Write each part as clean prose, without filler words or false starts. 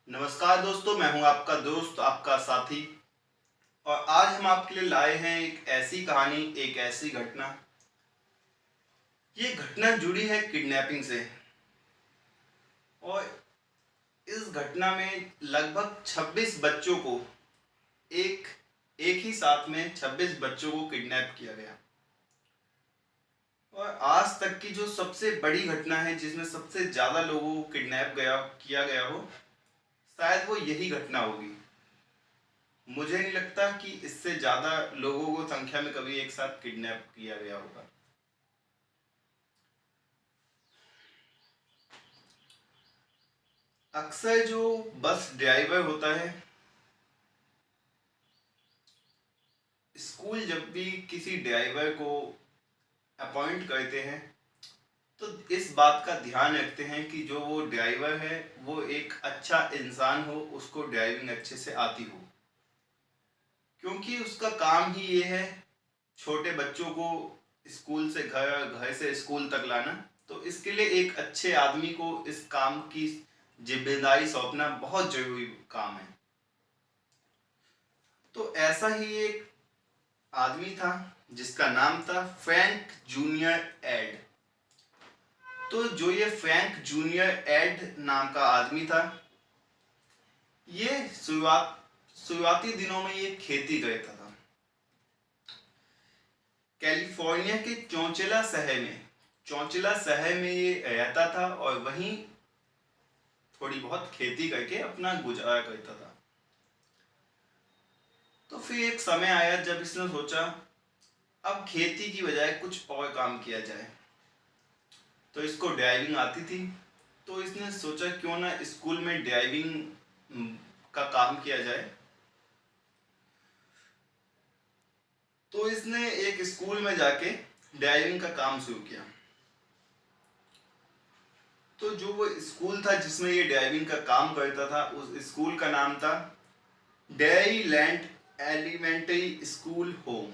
नमस्कार दोस्तों, मैं हूं आपका दोस्त, आपका साथी। और आज हम आपके लिए लाए हैं एक ऐसी कहानी, एक ऐसी घटना। ये घटना जुड़ी है किडनैपिंग से। और इस घटना में लगभग 26 बच्चों को एक एक ही साथ में 26 बच्चों को किडनैप किया गया। और आज तक की जो सबसे बड़ी घटना है जिसमें सबसे ज़्यादा लोगों को किया गया हो, शायद वो यही घटना होगी। मुझे नहीं लगता कि इससे ज़्यादा लोगों को संख्या में कभी एक साथ किडनैप किया गया होगा। अक्सर जो बस ड्राइवर होता है, स्कूल जब भी किसी ड्राइवर को अपॉइंट करते हैं तो इस बात का ध्यान रखते हैं कि जो वो ड्राइवर है वो एक अच्छा इंसान हो, उसको ड्राइविंग अच्छे से आती हो। क्योंकि उसका काम ही ये है छोटे बच्चों को स्कूल से घर, घर से स्कूल तक लाना। तो इसके लिए एक अच्छे आदमी को इस काम की जिम्मेदारी सौंपना बहुत जरूरी काम है। तो ऐसा ही एक आदमी था जिसका नाम था फ्रैंक जूनियर एड। तो जो ये फ्रैंक जूनियर एड नाम का आदमी था, ये शुरुआती दिनों में ये खेती करता था। कैलिफोर्निया के चौंचिला शहर में ये रहता था और वहीं थोड़ी बहुत खेती करके अपना गुजारा करता था। तो फिर एक समय आया जब इसने सोचा अब खेती की बजाय कुछ और काम किया जाए। तो इसको ड्राइविंग आती थी, तो इसने सोचा क्यों ना स्कूल में ड्राइविंग का काम किया जाए। तो इसने एक स्कूल में जाके ड्राइविंग का काम शुरू किया। तो जो वो स्कूल था जिसमें ये ड्राइविंग का काम करता था, उस स्कूल का नाम था Dairy Land Elementary School home.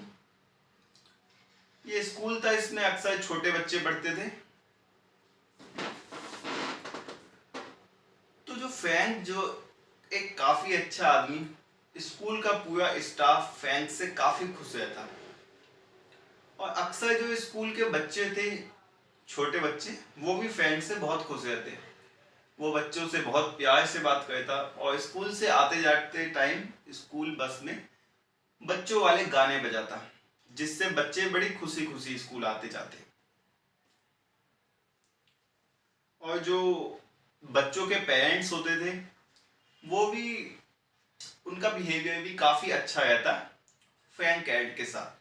ये स्कूल था, इसमें अक्सर छोटे बच्चे पढ़ते थे। तो जो फ्रैंक, जो एक काफी अच्छा आदमी, स्कूल का पूरा स्टाफ फ्रैंक से काफी खुश रहता। और अक्सर जो स्कूल के बच्चे थे, छोटे बच्चे, वो भी फ्रैंक से बहुत खुश रहते। वो बच्चों से बहुत प्यार से बात करता और स्कूल से आते जाते टाइम स्कूल बस में बच्चों वाले गाने बजाता, जिससे बच्चे बड़ी खुशी खुशी स्कूल आते जाते। और जो बच्चों के पेरेंट्स होते थे, वो भी, उनका बिहेवियर भी काफी अच्छा रहता फ्रैंक एड के साथ।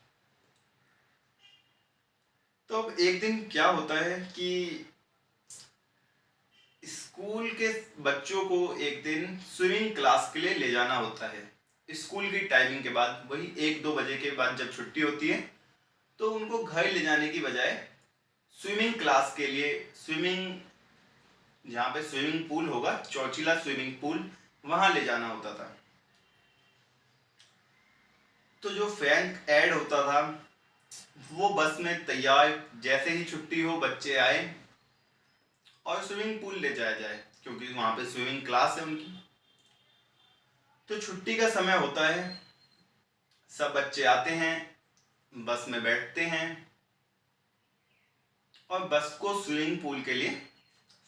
तो अब एक दिन क्या होता है कि स्कूल के बच्चों को एक दिन स्विमिंग क्लास के लिए ले जाना होता है। स्कूल की टाइमिंग के बाद, वही 1-2 बजे के बाद जब छुट्टी होती है, तो उनको घर ले जाने की बजाय स्विमिंग क्लास के लिए, जहाँ पे स्विमिंग पूल होगा, चौचिला स्विमिंग पूल, वहां ले जाना होता था। तो जो फ्रैंक ऐड होता था, वो बस में तैयार, जैसे ही छुट्टी हो बच्चे आए और स्विमिंग पूल ले जाया जाए, क्योंकि वहां पे स्विमिंग क्लास है उनकी। तो छुट्टी का समय होता है, सब बच्चे आते हैं, बस में बैठते हैं और बस को स्विमिंग पूल के लिए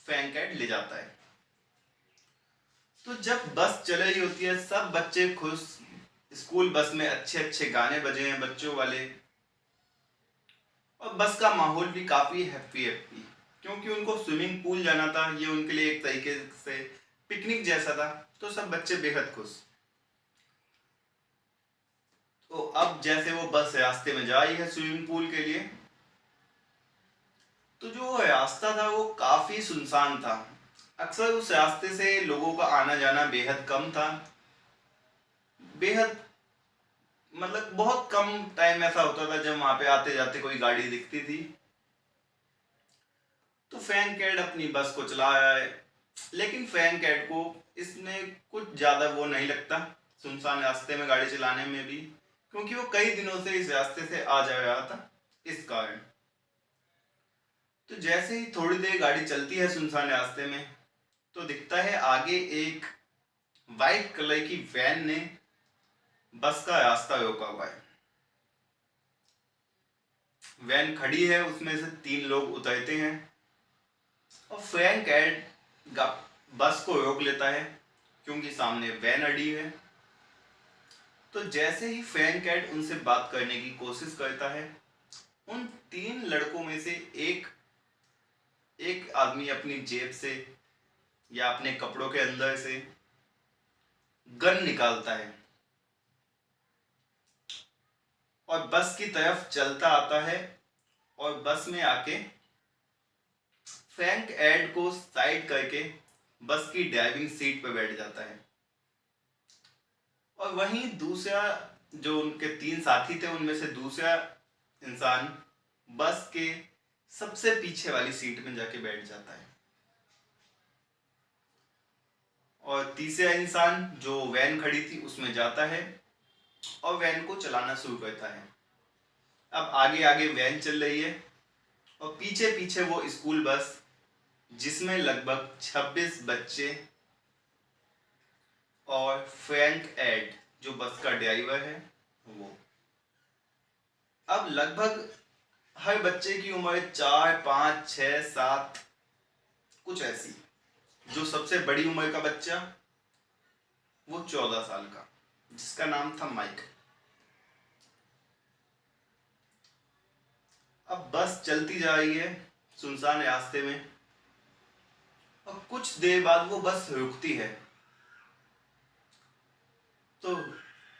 फ्रैंक ऐड ले जाता है। तो जब बस चल रही होती है, सब बच्चे खुश, स्कूल बस में अच्छे अच्छे गाने बजे हैं बच्चों वाले, और बस का माहौल भी काफी हैप्पी हैप्पी, क्योंकि उनको स्विमिंग पूल जाना था। ये उनके लिए एक तरीके से पिकनिक जैसा था। तो सब बच्चे बेहद खुश। तो अब जैसे वो बस रास्ते में जा रही है स्विमिंग पूल के लिए, तो जो रास्ता था वो काफी सुनसान था। अक्सर उस रास्ते से लोगों का आना जाना बेहद कम था। बेहद, मतलब बहुत कम टाइम ऐसा होता था जब वहां पे आते जाते कोई गाड़ी दिखती थी। तो फ्रैंक ऐड अपनी बस को चला रहा है, लेकिन फ्रैंक ऐड को इसमें कुछ ज्यादा वो नहीं लगता सुनसान रास्ते में गाड़ी चलाने में भी, क्योंकि वो कई दिनों से इस रास्ते से आ जा रहा था, इस कारण। तो जैसे ही थोड़ी देर गाड़ी चलती है सुनसान रास्ते में, तो दिखता है आगे एक वाइट कलर की वैन ने बस का रास्ता रोका हुआ है। वैन खड़ी है, उसमें से 3 लोग उतरते हैं और फ्रैंक एड बस को रोक लेता है क्योंकि सामने वैन अड़ी है। तो जैसे ही फ्रैंक एड उनसे बात करने की कोशिश करता है, उन 3 लड़कों में से एक आदमी अपनी जेब से या अपने कपड़ों के अंदर से गन निकालता है और बस की तरफ चलता आता है और बस में आके फ्रैंक एड को साइड करके बस की ड्राइविंग सीट पर बैठ जाता है। और वहीं दूसरा, जो उनके 3 साथी थे उनमें से दूसरा इंसान बस के सबसे पीछे वाली सीट में जाके बैठ जाता है और तीसरा इंसान जो वैन खड़ी थी उसमें जाता है और वैन को चलाना शुरू करता है। अब आगे आगे वैन चल रही है और पीछे पीछे वो स्कूल बस, जिसमें लगभग 26 बच्चे और फ्रैंक एड जो बस का ड्राइवर है वो। अब लगभग हर बच्चे की उम्र 4, 5, 6, 7 कुछ ऐसी। जो सबसे बड़ी उम्र का बच्चा वो 14 साल का, जिसका नाम था माइक। अब बस चलती जा रही है सुनसान रास्ते में और कुछ देर बाद वो बस रुकती है। तो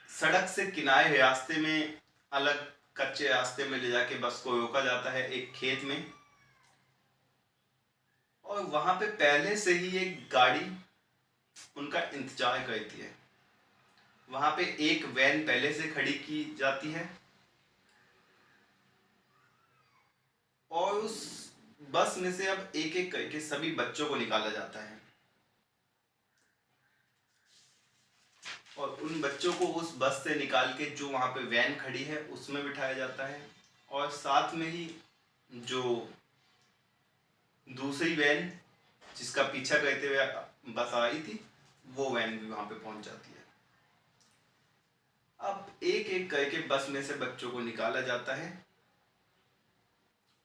सड़क से किनारे रास्ते में, अलग कच्चे रास्ते में ले जाके बस को रोका जाता है एक खेत में। और वहां पे पहले से ही एक गाड़ी उनका इंतजार करती है। वहां पे एक वैन पहले से खड़ी की जाती है और उस बस में से अब एक एक करके सभी बच्चों को निकाला जाता है और उन बच्चों को उस बस से निकाल के जो वहां पे वैन खड़ी है उसमें बिठाया जाता है। और साथ में ही जो दूसरी वैन जिसका पीछा करते हुए बस आ रही थी, वो वैन भी वहां पे पहुंच जाती है। अब एक एक करके बस में से बच्चों को निकाला जाता है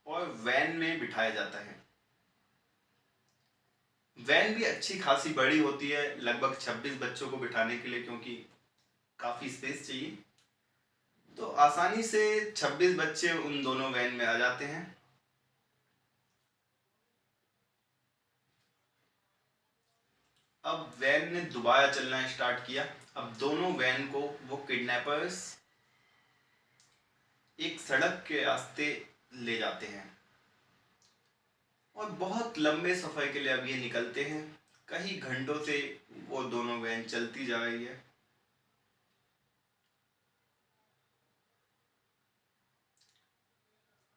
और वैन में बिठाया जाता है। वैन भी अच्छी खासी बड़ी होती है, लगभग 26 बच्चों को बिठाने के लिए, क्योंकि काफी स्पेस चाहिए। तो आसानी से 26 बच्चे उन दोनों वैन में आ जाते हैं। अब वैन ने दोबारा चलना स्टार्ट किया। अब दोनों वैन को वो किडनैपर्स एक सड़क के रास्ते ले जाते हैं और बहुत लंबे सफर के लिए अब ये निकलते हैं। कई घंटों से वो दोनों वैन चलती जा रही है।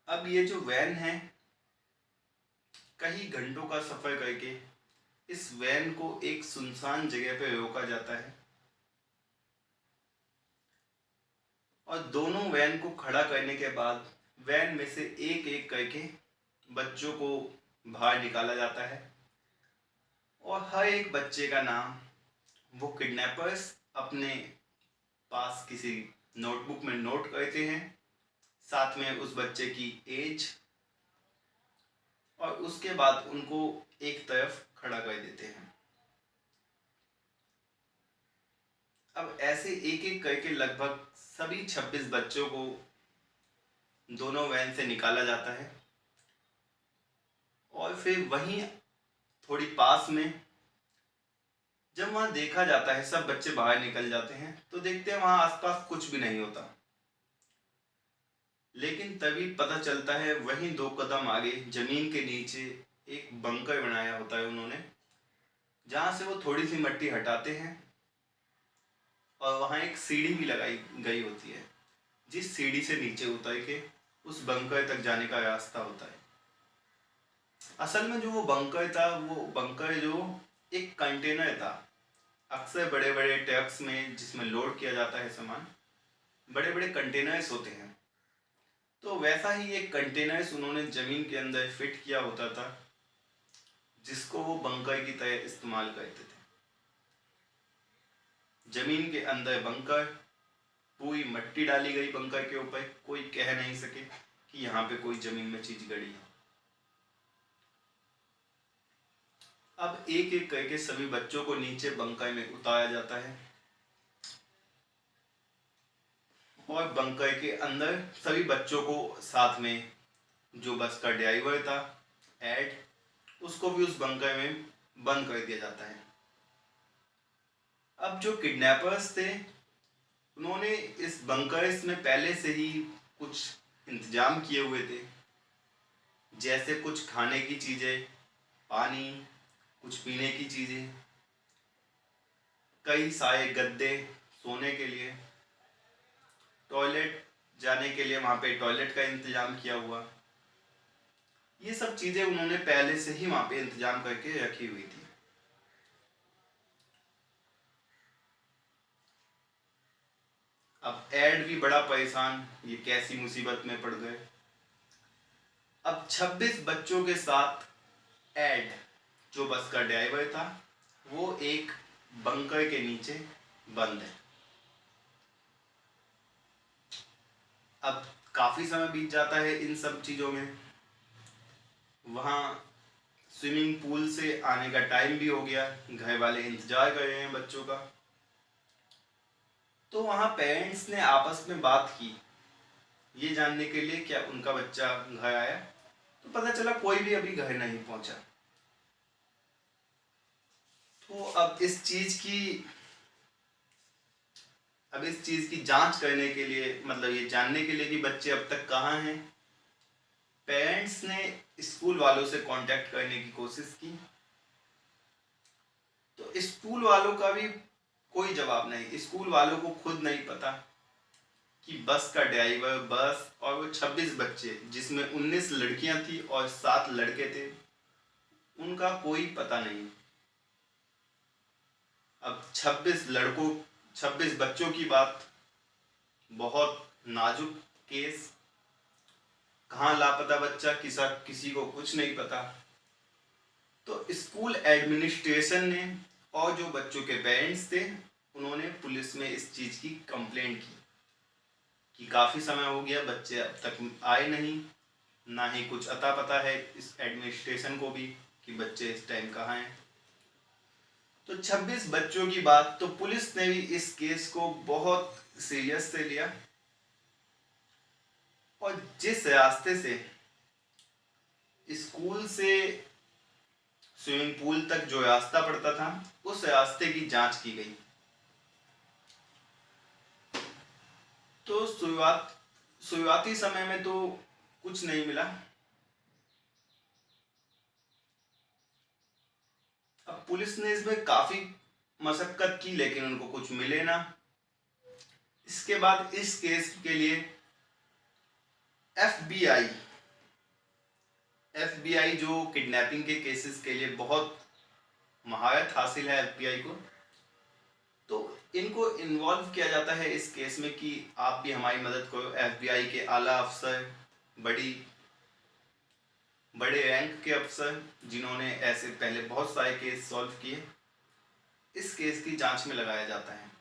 अब ये जो वैन है, कई घंटों का सफर करके इस वैन को एक सुनसान जगह पे रोका जाता है और दोनों वैन को खड़ा करने के बाद वैन में से एक एक करके बच्चों को बाहर निकाला जाता है और हर एक बच्चे का नाम वो किडनैपर्स अपने पास किसी नोटबुक में नोट करते हैं, साथ में उस बच्चे की एज, और उसके बाद उनको एक तरफ खड़ा कर देते हैं। अब ऐसे एक एक करके लगभग सभी 26 बच्चों को दोनों वैन से निकाला जाता है और फिर वहीं थोड़ी पास में जब वहां देखा जाता है सब बच्चे बाहर निकल जाते हैं, तो देखते हैं वहां आसपास कुछ भी नहीं होता। लेकिन तभी पता चलता है वहीं 2 कदम आगे जमीन के नीचे एक बंकर बनाया होता है उन्होंने, जहां से वो थोड़ी सी मिट्टी हटाते हैं और वहां एक सीढ़ी भी लगाई गई होती है, जिस सीढ़ी से नीचे उतर के उस बंकर तक जाने का रास्ता होता है। असल में जो वो बंकर था, वो बंकर जो एक कंटेनर था। अक्सर बड़े बड़े ट्रक्स में जिसमें लोड किया जाता है सामान, बड़े बड़े कंटेनर्स होते हैं। तो वैसा ही एक कंटेनर्स उन्होंने जमीन के अंदर फिट किया होता था, जिसको वो बंकर की तरह इस्तेमाल करते थे। जमीन के अंदर बंकर, पूरी मट्टी डाली गई बंकर के ऊपर, कोई कह नहीं सके कि यहाँ पे कोई जमीन में चीज गड़ी है। अब एक एक करके सभी बच्चों को नीचे बंकर में उतारा जाता है और बंकर के अंदर सभी बच्चों को साथ में जो बस का ड्राइवर था एड, उसको भी उस बंकर में बंद कर दिया जाता है। अब जो किडनैपर्स थे उन्होंने इस बंकर्स में पहले से ही कुछ इंतजाम किए हुए थे, जैसे कुछ खाने की चीजें, पानी, कुछ पीने की चीजें, कई सारे गद्दे सोने के लिए, टॉयलेट जाने के लिए वहां पे टॉयलेट का इंतजाम किया हुआ। ये सब चीजें उन्होंने पहले से ही वहां पे इंतजाम करके रखी हुई थी। अब एड भी बड़ा परेशान, ये कैसी मुसीबत में पड़ गए। अब 26 बच्चों के साथ एड जो बस का ड्राइवर था वो एक बंकर के नीचे बंद है। अब काफी समय बीत जाता है इन सब चीजों में, वहां स्विमिंग पूल से आने का टाइम भी हो गया, घर वाले इंतजार कर रहे हैं बच्चों का। तो वहां पेरेंट्स ने आपस में बात की ये जानने के लिए क्या उनका बच्चा घर आया, तो पता चला कोई भी अभी घर नहीं पहुंचा। तो अब इस चीज की जांच करने के लिए, मतलब ये जानने के लिए कि बच्चे अब तक कहाँ हैं, पेरेंट्स ने स्कूल वालों से कांटेक्ट करने की कोशिश की। तो स्कूल वालों का भी कोई जवाब नहीं, स्कूल वालों को खुद नहीं पता कि बस का ड्राइवर, बस और वो 26 बच्चे जिसमें 19 लड़कियां थी और 7 लड़के थे, उनका कोई पता नहीं। अब 26 बच्चों की बात, बहुत नाजुक केस, कहाँ लापता बच्चा किसी को कुछ नहीं पता। तो स्कूल एडमिनिस्ट्रेशन ने और जो बच्चों के पेरेंट्स थे उन्होंने पुलिस में इस चीज की कंप्लेंट की कि काफी समय हो गया, बच्चे अब तक आए नहीं, ना ही कुछ अता पता है इस एडमिनिस्ट्रेशन को भी कि बच्चे इस टाइम कहाँ हैं। तो 26 बच्चों की बात, तो पुलिस ने भी इस केस को बहुत सीरियस से लिया और जिस रास्ते से स्कूल से स्विमिंग पूल तक जो रास्ता पड़ता था उस रास्ते की जांच की गई। तो शुरुआती समय में तो कुछ नहीं मिला। अब पुलिस ने इसमें काफी मशक्कत की लेकिन उनको कुछ मिले ना। इसके बाद इस केस के लिए एफबीआई जो किडनैपिंग के केसेस के लिए बहुत महारत हासिल है एफबीआई को, तो इनको इन्वॉल्व किया जाता है इस केस में कि आप भी हमारी मदद करो। एफबीआई के आला अफसर, बड़े रैंक के अफसर जिन्होंने ऐसे पहले बहुत सारे केस सॉल्व किए, इस केस की जांच में लगाया जाता है।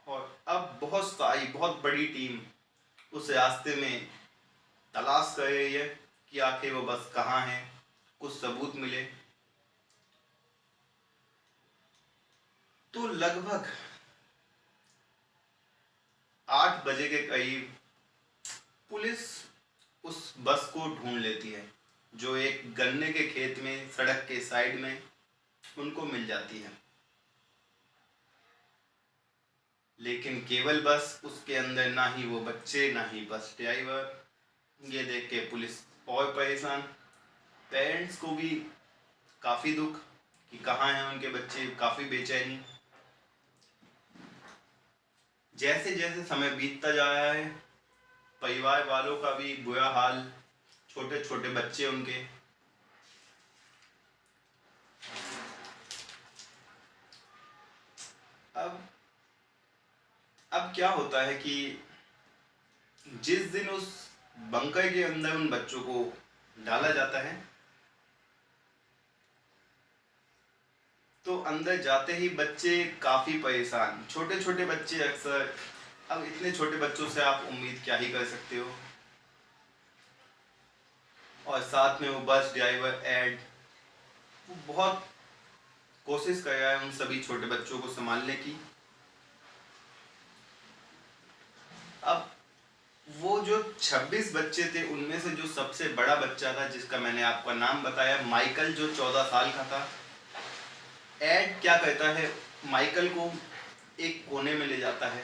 और अब बहुत बड़ी टीम उस रास्ते में तलाश कर रही है कि आखिर वो बस कहाँ है, कुछ सबूत मिले। तो लगभग 8 बजे के करीब पुलिस उस बस को ढूंढ लेती है जो एक गन्ने के खेत में सड़क के साइड में उनको मिल जाती है। लेकिन केवल बस, उसके अंदर ना ही वो बच्चे ना ही बस ड्राइवर। ये देख के पुलिस और परेशान, पेरेंट्स को भी काफी दुख कि कहाँ हैं उनके बच्चे, काफी बेचैनी। जैसे जैसे समय बीतता जा रहा है परिवार वालों का भी बुरा हाल, छोटे छोटे बच्चे उनके। अब क्या होता है कि जिस दिन उस बंकर के अंदर उन बच्चों को डाला जाता है तो अंदर जाते ही बच्चे काफ़ी परेशान, छोटे छोटे बच्चे अक्सर। अब इतने छोटे बच्चों से आप उम्मीद क्या ही कर सकते हो। और साथ में वो बस ड्राइवर एड, वो बहुत कोशिश कर रहा है उन सभी छोटे बच्चों को संभालने की। अब वो जो 26 बच्चे थे उनमें से जो सबसे बड़ा बच्चा था, जिसका मैंने आपका नाम बताया, माइकल, जो 14 साल का था, एड क्या कहता है, माइकल को एक कोने में ले जाता है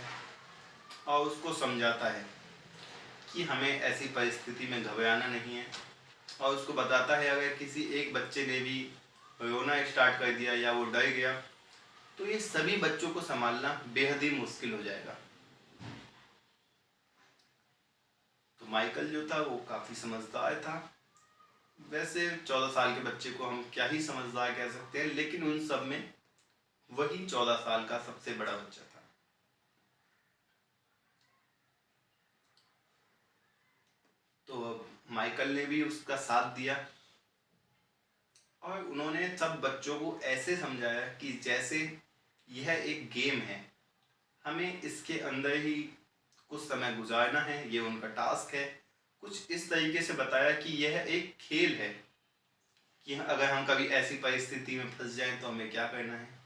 और उसको समझाता है कि हमें ऐसी परिस्थिति में घबराना नहीं है, और उसको बताता है अगर किसी एक बच्चे ने भी रोना स्टार्ट कर दिया या वो डर गया तो ये सभी बच्चों को संभालना बेहद ही मुश्किल हो जाएगा। तो माइकल जो था वो काफ़ी समझदार था। वैसे 14 साल के बच्चे को हम क्या ही समझदार कह सकते हैं, लेकिन उन सब में वही 14 साल का सबसे बड़ा बच्चा था। तो अब माइकल ने भी उसका साथ दिया और उन्होंने सब बच्चों को ऐसे समझाया कि जैसे यह एक गेम है, हमें इसके अंदर ही कुछ समय गुजारना है, ये उनका टास्क है। कुछ इस तरीके से बताया कि यह एक खेल है कि अगर हम कभी ऐसी परिस्थिति में फंस जाएं तो हमें क्या करना है।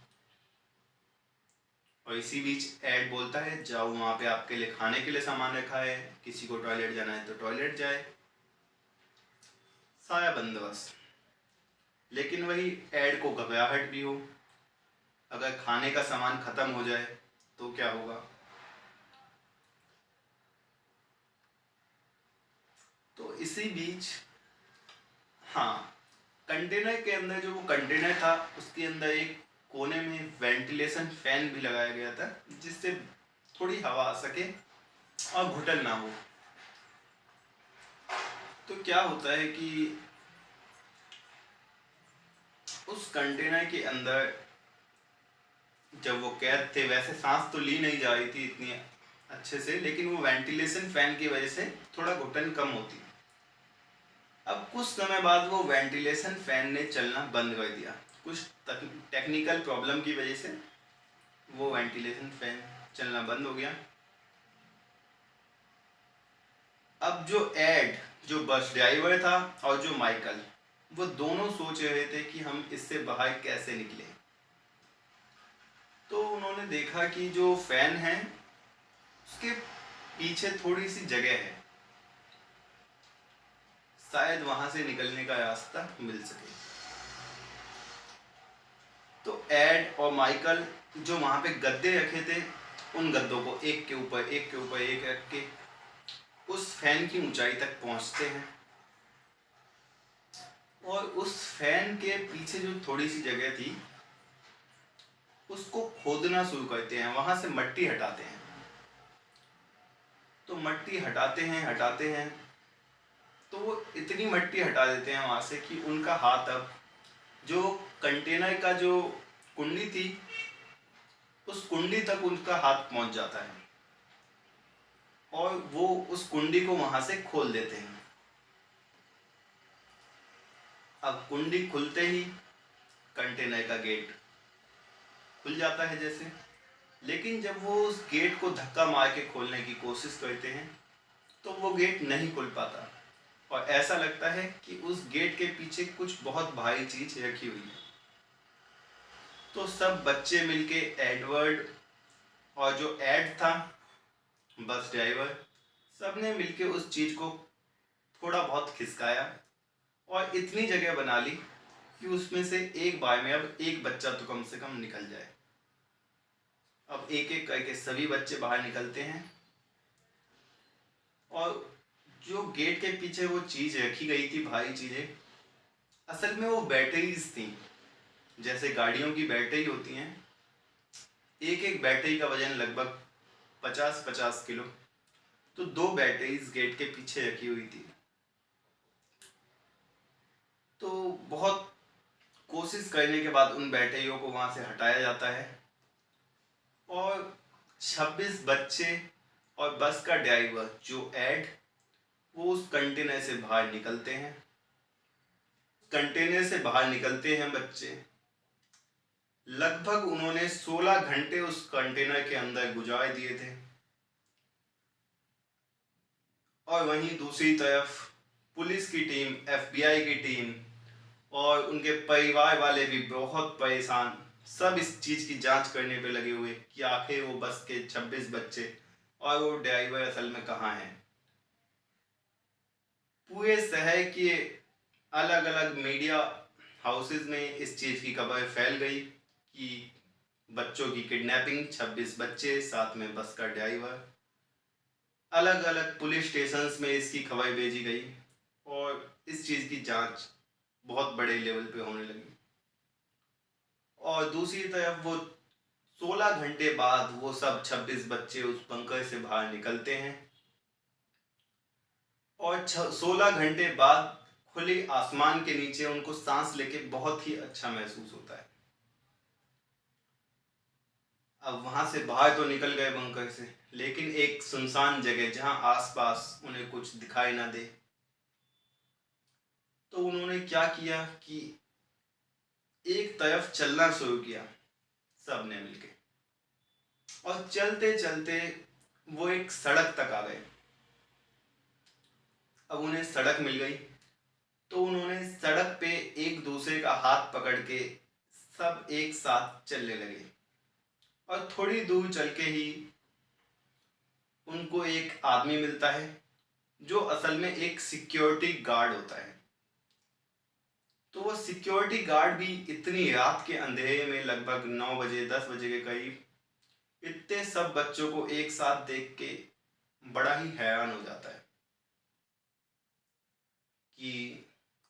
और इसी बीच एड बोलता है जाओ वहाँ पे आपके लिए खाने के लिए सामान रखा है, किसी को टॉयलेट जाना है तो टॉयलेट जाए, सारा बंदोबस्त। लेकिन वही एड को घबराहट भी हो, अगर खाने का सामान खत्म हो जाए तो क्या होगा। तो इसी बीच, हाँ, कंटेनर के अंदर जो वो कंटेनर था उसके अंदर एक कोने में वेंटिलेशन फैन भी लगाया गया था, जिससे थोड़ी हवा आ सके और घुटन ना हो। तो क्या होता है कि उस कंटेनर के अंदर जब वो कैद थे, वैसे सांस तो ली नहीं जा रही थी इतनी अच्छे से, लेकिन वो वेंटिलेशन फैन की वजह से थोड़ा घुटन कम होती। अब कुछ समय बाद वो वेंटिलेशन फैन ने चलना बंद कर दिया, कुछ टेक्निकल प्रॉब्लम की वजह से वो वेंटिलेशन फैन चलना बंद हो गया। अब जो एड, जो बस ड्राइवर था, और जो माइकल, वो दोनों सोच रहे थे कि हम इससे बाहर कैसे निकले। तो उन्होंने देखा कि जो फैन है उसके पीछे थोड़ी सी जगह है, शायद वहां से निकलने का रास्ता मिल सके। तो एड और माइकल जो वहां पे गद्दे रखे थे, उन गद्दों को एक के ऊपर एक के ऊपर एक रख के उस फैन की ऊंचाई तक पहुंचते हैं, और उस फैन के पीछे जो थोड़ी सी जगह थी उसको खोदना शुरू करते हैं, वहां से मट्टी हटाते हैं। तो मट्टी हटाते हैं तो वो इतनी मट्टी हटा देते हैं वहां से कि उनका हाथ, अब जो कंटेनर का जो कुंडी थी उस कुंडी तक उनका हाथ पहुंच जाता है, और वो उस कुंडी को वहां से खोल देते हैं। अब कुंडी खुलते ही कंटेनर का गेट खुल जाता है जैसे, लेकिन जब वो उस गेट को धक्का मार के खोलने की कोशिश करते हैं तो वो गेट नहीं खुल पाता, और ऐसा लगता है कि उस गेट के पीछे कुछ बहुत भारी चीज रखी हुई है। तो सब बच्चे मिलके एडवर्ड और जो एड था बस ड्राइवर, सब ने मिलके उस चीज को थोड़ा बहुत खिसकाया और इतनी जगह बना ली कि उसमें से एक बार में अब एक बच्चा तो कम से कम निकल जाए। अब एक एक करके सभी बच्चे बाहर निकलते हैं, और जो गेट के पीछे वो चीज रखी गई थी, भारी चीजें, असल में वो बैटरीज थी। जैसे गाड़ियों की बैटरी होती हैं, एक एक बैटरी का वजन लगभग 50-50 किलो। तो दो बैटरीज गेट के पीछे रखी हुई थी। तो बहुत कोशिश करने के बाद उन बैटरियों को वहां से हटाया जाता है, और 26 बच्चे और बस का ड्राइवर जो एड, वो उस कंटेनर से बाहर निकलते हैं। कंटेनर से बाहर निकलते हैं बच्चे, लगभग उन्होंने 16 घंटे उस कंटेनर के अंदर गुजार दिए थे। और वहीं दूसरी तरफ पुलिस की टीम, एफबीआई की टीम और उनके परिवार वाले भी बहुत परेशान, सब इस चीज़ की जांच करने पे लगे हुए कि आखिर वो बस के 26 बच्चे और वो ड्राइवर असल में कहाँ हैं। पूरे शहर के अलग अलग मीडिया हाउसेस में इस चीज़ की खबर फैल गई कि बच्चों की किडनैपिंग, 26 बच्चे साथ में बस का ड्राइवर। अलग अलग पुलिस स्टेशंस में इसकी खबर भेजी गई और इस चीज़ की जांच बहुत बड़े लेवल पे होने लगी। और दूसरी तरफ वो 16 घंटे बाद वो सब 26 बच्चे उस बंकर से बाहर निकलते हैं और 16 घंटे बाद खुले आसमान के नीचे उनको सांस लेके बहुत ही अच्छा महसूस होता है। अब वहां से बाहर तो निकल गए बंकर से, लेकिन एक सुनसान जगह जहां आसपास उन्हें कुछ दिखाई ना दे, तो उन्होंने क्या किया कि एक तरफ चलना शुरू किया सबने मिलके। और चलते चलते वो एक सड़क तक आ गए। अब उन्हें सड़क मिल गई तो उन्होंने सड़क पे एक दूसरे का हाथ पकड़ के सब एक साथ चलने लगे। और थोड़ी दूर चल के ही उनको एक आदमी मिलता है जो असल में एक सिक्योरिटी गार्ड होता है। तो वो सिक्योरिटी गार्ड भी इतनी रात के अंधेरे में, लगभग 9 बजे 10 बजे के करीब, इतने सब बच्चों को एक साथ देख के बड़ा ही हैरान हो जाता है कि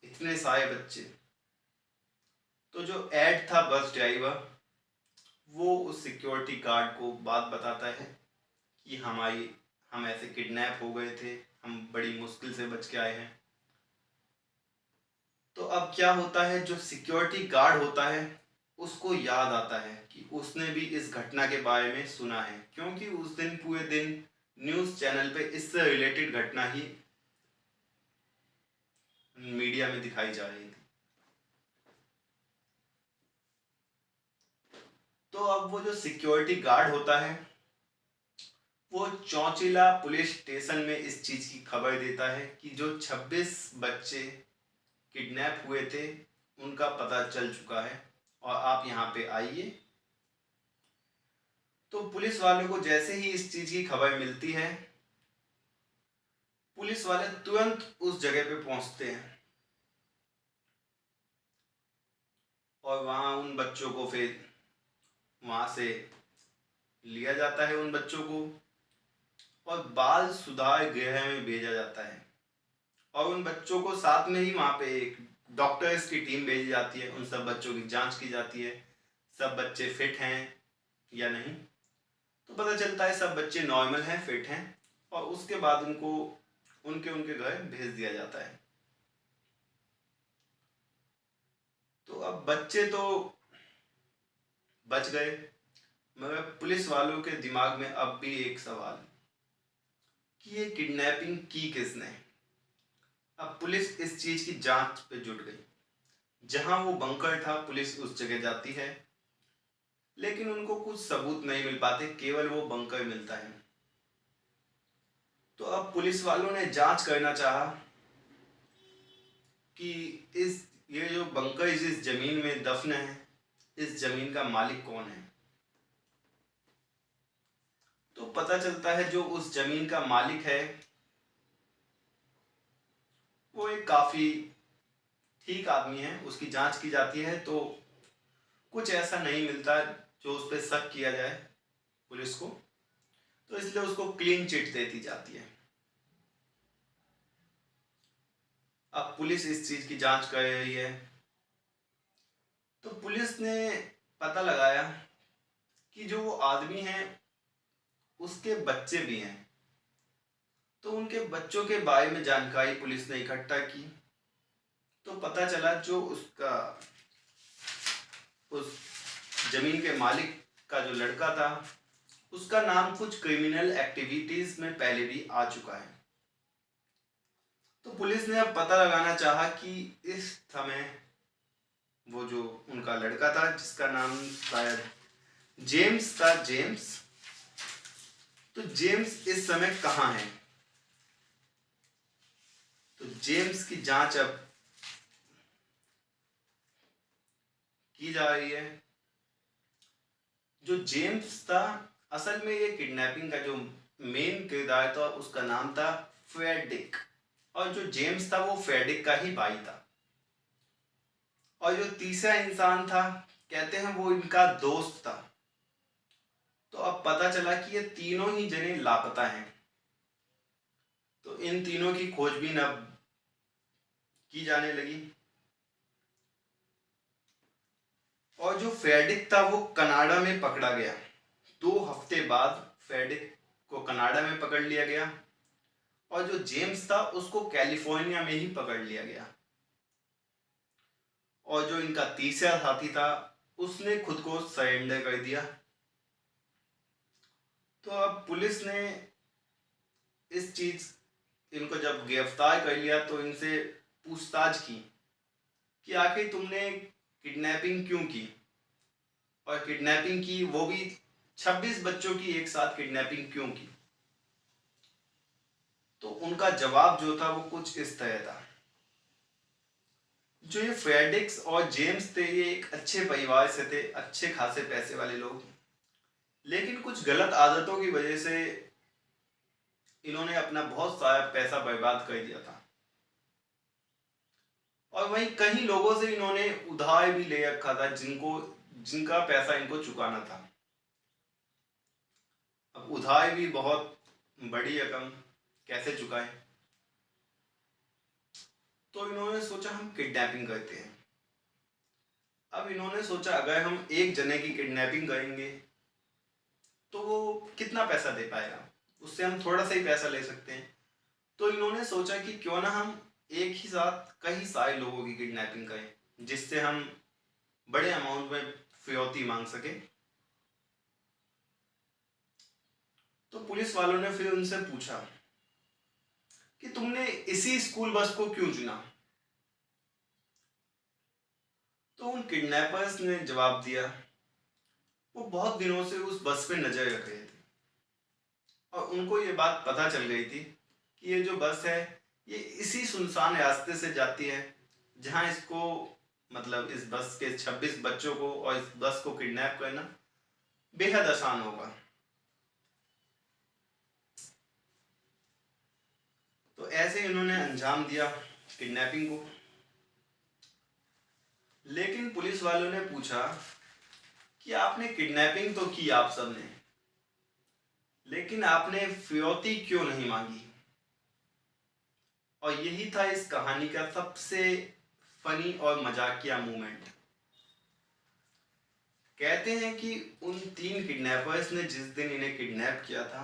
इतने सारे बच्चे। तो जो ऐड था बस ड्राइवर, वो उस सिक्योरिटी गार्ड को बात बताता है कि हम ऐसे किडनैप हो गए थे, हम बड़ी मुश्किल से बच के आए हैं। तो अब क्या होता है, जो सिक्योरिटी गार्ड होता है उसको याद आता है कि उसने भी इस घटना के बारे में सुना है, क्योंकि उस दिन पूरे दिन न्यूज़ चैनल पे इससे रिलेटेड घटना ही मीडिया में दिखाई जा रही थी। तो अब वो जो सिक्योरिटी गार्ड होता है वो चौचिला पुलिस स्टेशन में इस चीज़ की खबर देता है कि जो 26 बच्चे किडनैप हुए थे उनका पता चल चुका है और आप यहाँ पे आइए। तो पुलिस वालों को जैसे ही इस चीज़ की खबर मिलती है, पुलिस वाले तुरंत उस जगह पे पहुंचते हैं और वहाँ उन बच्चों को फिर वहाँ से लिया जाता है, उन बच्चों को, और बाल सुधार गृह में भेजा जाता है। और उन बच्चों को साथ में ही वहाँ पे एक डॉक्टर्स की टीम भेजी जाती है, उन सब बच्चों की जांच की जाती है, सब बच्चे फिट हैं या नहीं। तो पता चलता है सब बच्चे नॉर्मल हैं, फिट हैं, और उसके बाद उनको उनके उनके घर भेज दिया जाता है। तो अब बच्चे तो बच गए, मगर पुलिस वालों के दिमाग में अब भी एक सवाल कि ये किडनैपिंग की किसने। अब पुलिस इस चीज की जांच पे जुट गई। जहां वो बंकर था पुलिस उस जगह जाती है, लेकिन उनको कुछ सबूत नहीं मिल पाते, केवल वो बंकर मिलता है। तो अब पुलिस वालों ने जांच करना चाहा कि ये जो बंकर जिस जमीन में दफन है, इस जमीन का मालिक कौन है। तो पता चलता है जो उस जमीन का मालिक है वो एक काफी ठीक आदमी है। उसकी जांच की जाती है तो कुछ ऐसा नहीं मिलता जो उस पर शक किया जाए पुलिस को, तो इसलिए उसको क्लीन चिट देती जाती है। अब पुलिस इस चीज की जांच कर रही है, तो पुलिस ने पता लगाया कि जो वो आदमी है उसके बच्चे भी हैं। तो उनके बच्चों के बारे में जानकारी पुलिस ने इकट्ठा की, तो पता चला जो उस जमीन के मालिक का जो लड़का था उसका नाम कुछ क्रिमिनल एक्टिविटीज में पहले भी आ चुका है। तो पुलिस ने अब पता लगाना चाहा कि इस समय वो जो उनका लड़का था जिसका नाम शायद जेम्स था, जेम्स। तो जेम्स इस समय कहाँ है? तो जेम्स की जांच अब की जा रही है। जो जेम्स था, असल में ये किडनैपिंग का जो मेन किरदार था उसका नाम था फेडिक, और जो जेम्स था वो फेडिक का ही भाई था। और जो तीसरा इंसान था, कहते हैं वो इनका दोस्त था। तो अब पता चला कि ये तीनों ही जने लापता हैं। तो इन तीनों की खोजबीन अब की जाने लगी। और जो फेडिक था वो कनाडा में पकड़ा गया। 2 हफ्ते बाद फेडिक को कनाडा में पकड़ लिया गया, और जो जेम्स था उसको कैलिफोर्निया में ही पकड़ लिया गया। और जो इनका तीसरा साथी था उसने खुद को सरेंडर कर दिया। तो अब पुलिस ने इस चीज इनको जब गिरफ्तार कर लिया तो इनसे पूछताछ की कि आखिर तुमने किडनैपिंग क्यों की, और किडनैपिंग की वो भी 26 बच्चों की एक साथ किडनैपिंग क्यों की। तो उनका जवाब जो था वो कुछ इस तरह था। जो ये फेडिक्स और जेम्स थे ये एक अच्छे परिवार से थे, अच्छे खासे पैसे वाले लोग, लेकिन कुछ गलत आदतों की वजह से इन्होंने अपना बहुत सारा पैसा बर्बाद कर दिया था। और वहीं कई लोगों से इन्होंने उधार भी ले रखा था जिनका पैसा इनको चुकाना था। अब उधार भी बहुत बड़ी रकम, कैसे चुकाएं? तो इन्होंने सोचा हम किडनैपिंग करते हैं। अब इन्होंने सोचा अगर हम एक जने की किडनैपिंग करेंगे तो वो कितना पैसा दे पाएगा, उससे हम थोड़ा सा ही पैसा ले सकते हैं। तो इन्होंने सोचा कि क्यों ना हम एक ही साथ कई सारे लोगों की किडनैपिंग करें जिससे हम बड़े अमाउंट में फिरौती मांग सके। तो पुलिस वालों ने फिर उनसे पूछा कि तुमने इसी स्कूल बस को क्यों चुना? तो उन किडनैपर्स ने जवाब दिया वो बहुत दिनों से उस बस पे नजर रख रहे थे, और उनको ये बात पता चल गई थी कि ये जो बस है ये इसी सुनसान रास्ते से जाती है जहां इसको, मतलब इस बस के 26 बच्चों को और इस बस को किडनैप करना बेहद आसान होगा। तो ऐसे इन्होंने अंजाम दिया किडनैपिंग को। लेकिन पुलिस वालों ने पूछा कि आपने किडनैपिंग तो की आप सबने, लेकिन आपने फिरौती क्यों नहीं मांगी? और यही था इस कहानी का सबसे फनी और मजाकिया मोमेंट। कहते हैं कि उन 3 किडनैपर्स ने जिस दिन इन्हें किडनैप किया था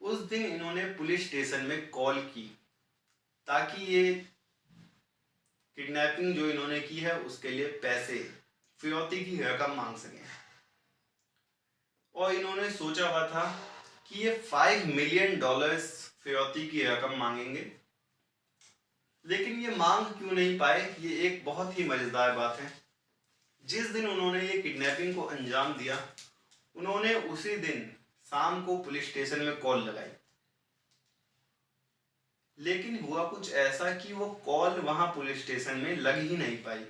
उस दिन इन्होंने पुलिस स्टेशन में कॉल की ताकि ये किडनैपिंग जो इन्होंने की है उसके लिए पैसे, फिरौती की रकम मांग सकें। और इन्होंने सोचा हुआ था कि ये $5 मिलियन फिरौती की रकम मांगेंगे। लेकिन ये मांग क्यों नहीं पाए, ये एक बहुत ही मजेदार बात है। जिस दिन उन्होंने ये किडनैपिंग को अंजाम दिया उन्होंने उसी दिन शाम को पुलिस स्टेशन में कॉल लगाई, लेकिन हुआ कुछ ऐसा कि वो कॉल वहां पुलिस स्टेशन में लग ही नहीं पाई,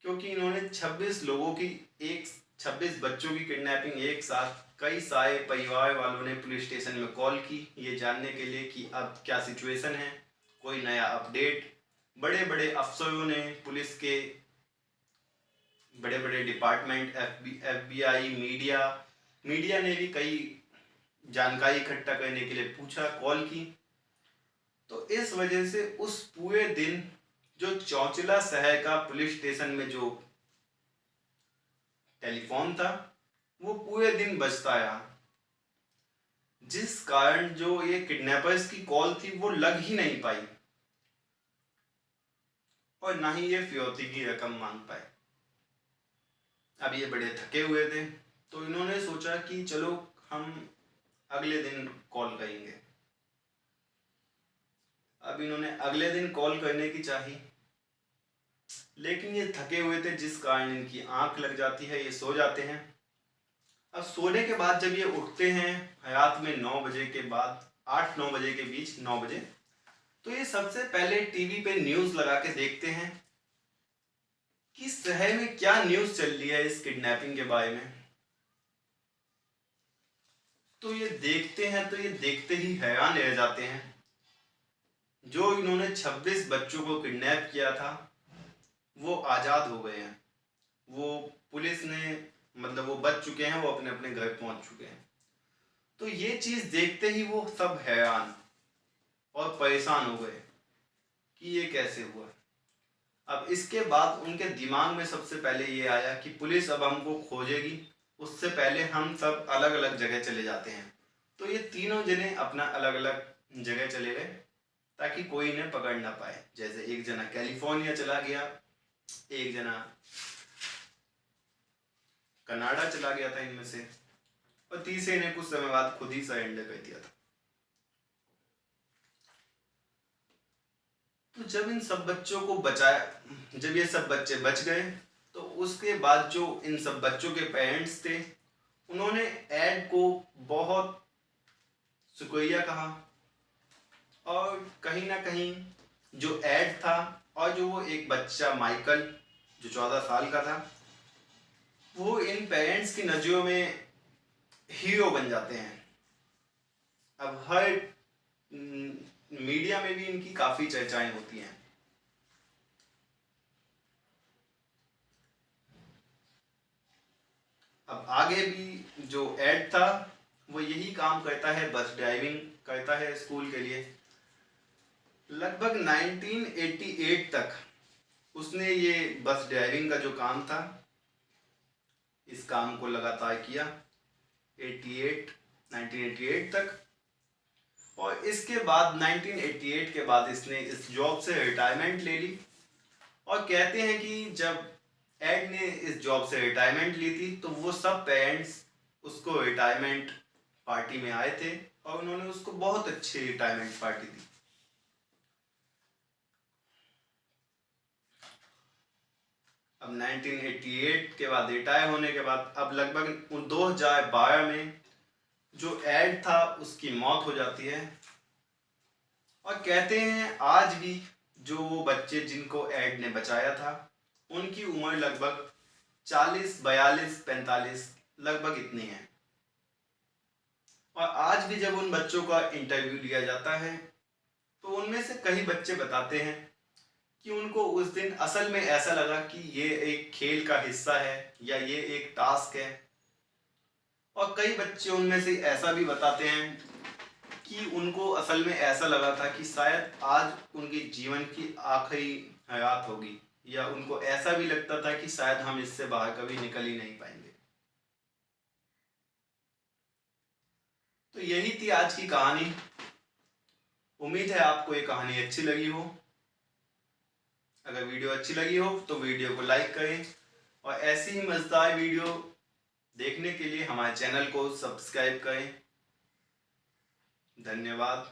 क्योंकि इन्होंने 26 लोगों की, एक 26 बच्चों की किडनैपिंग एक साथ कई सारे परिवार वालों ने पुलिस स्टेशन में कॉल की ये जानने के लिए कि अब क्या सिचुएशन है, कोई नया अपडेट। बड़े बड़े अफसरों ने, पुलिस के बड़े बड़े डिपार्टमेंट, FBI, मीडिया ने भी कई जानकारी इकट्ठा करने के लिए पूछा, कॉल की। तो इस वजह से उस पूरे दिन जो चौचिला शहर का पुलिस स्टेशन में जो टेलीफोन था वो पूरे दिन बजता रहा, जिस कारण जो ये किडनैपर्स की कॉल थी वो लग ही नहीं पाई और ना ही ये फिरौती की रकम मांग पाए। अब ये बड़े थके हुए थे तो इन्होंने सोचा कि चलो हम अगले दिन कॉल करेंगे। अब इन्होंने अगले दिन कॉल करने की चाही लेकिन ये थके हुए थे जिस कारण इनकी आंख लग जाती है, ये सो जाते हैं। अब सोने के बाद जब ये उठते हैं रात में 9 बजे के बाद, 8-9 बजे के बीच, 9 बजे, तो ये सबसे पहले टीवी पे न्यूज़ लगा के देखते हैं कि शहर में क्या न्यूज़ चल रही है इस किडनैपिंग के बारे में। तो ये देखते हैं तो ये देखते ही हैरान रह जाते हैं। जो इन्होंने 26 बच्चों को किडनैप किया था वो आज़ाद हो गए हैं। वो पुलिस ने, मतलब वो बच चुके हैं, वो अपने अपने घर पहुंच चुके हैं। तो ये चीज़ देखते ही वो सब हैरान और परेशान हो गए कि ये कैसे हुआ। अब इसके बाद उनके दिमाग में सबसे पहले ये आया कि पुलिस अब हमको खोजेगी, उससे पहले हम सब अलग अलग जगह चले जाते हैं। तो ये तीनों जने अपना अलग अलग जगह चले गए ताकि कोई इन्हें पकड़ ना पाए। जैसे एक जना कैलिफोर्निया चला गया, एक जना कनाडा चला गया था इनमें से, और तीसरे ने कुछ समय बाद खुद ही सरेंडर कर दिया था। तो जब इन सब बच्चों को बचाया, जब ये सब बच्चे बच गए, तो उसके बाद जो इन सब बच्चों के पेरेंट्स थे उन्होंने एड को बहुत शुक्रिया कहा, और कहीं ना कहीं जो एड था और जो वो एक बच्चा माइकल जो 14 साल का था, वो इन पेरेंट्स की नज़रों में हीरो बन जाते हैं। अब हर मीडिया में भी इनकी काफ़ी चर्चाएं होती हैं। अब आगे भी जो एड था वो यही काम करता है, बस ड्राइविंग करता है स्कूल के लिए। लगभग 1988 तक उसने ये बस ड्राइविंग का जो काम था, इस काम को लगातार किया 1988 तक। और इसके बाद 1988 के बाद इसने इस जॉब से रिटायरमेंट ले ली। और कहते हैं कि जब एड ने इस जॉब से रिटायरमेंट ली थी तो वो सब पेरेंट्स उसको रिटायरमेंट पार्टी में आए थे और उन्होंने उसको बहुत अच्छी रिटायरमेंट पार्टी दी। अब 1988 के बाद रिटायर होने के बाद अब लगभग 2012 में जो एड था उसकी मौत हो जाती है। और कहते हैं आज भी जो वो बच्चे जिनको एड ने बचाया था उनकी उम्र लगभग 40, 42, 45 लगभग इतनी है। और आज भी जब उन बच्चों का इंटरव्यू लिया जाता है तो उनमें से कई बच्चे बताते हैं कि उनको उस दिन असल में ऐसा लगा कि ये एक खेल का हिस्सा है या ये एक टास्क है। और कई बच्चे उनमें से ऐसा भी बताते हैं कि उनको असल में ऐसा लगा था कि शायद आज उनके जीवन की आखिरी हयात होगी, या उनको ऐसा भी लगता था कि शायद हम इससे बाहर कभी निकल ही नहीं पाएंगे। तो यही थी आज की कहानी। उम्मीद है आपको ये कहानी अच्छी लगी हो। अगर वीडियो अच्छी लगी हो तो वीडियो को लाइक करें, और ऐसी ही मज़ेदार वीडियो देखने के लिए हमारे चैनल को सब्सक्राइब करें। धन्यवाद।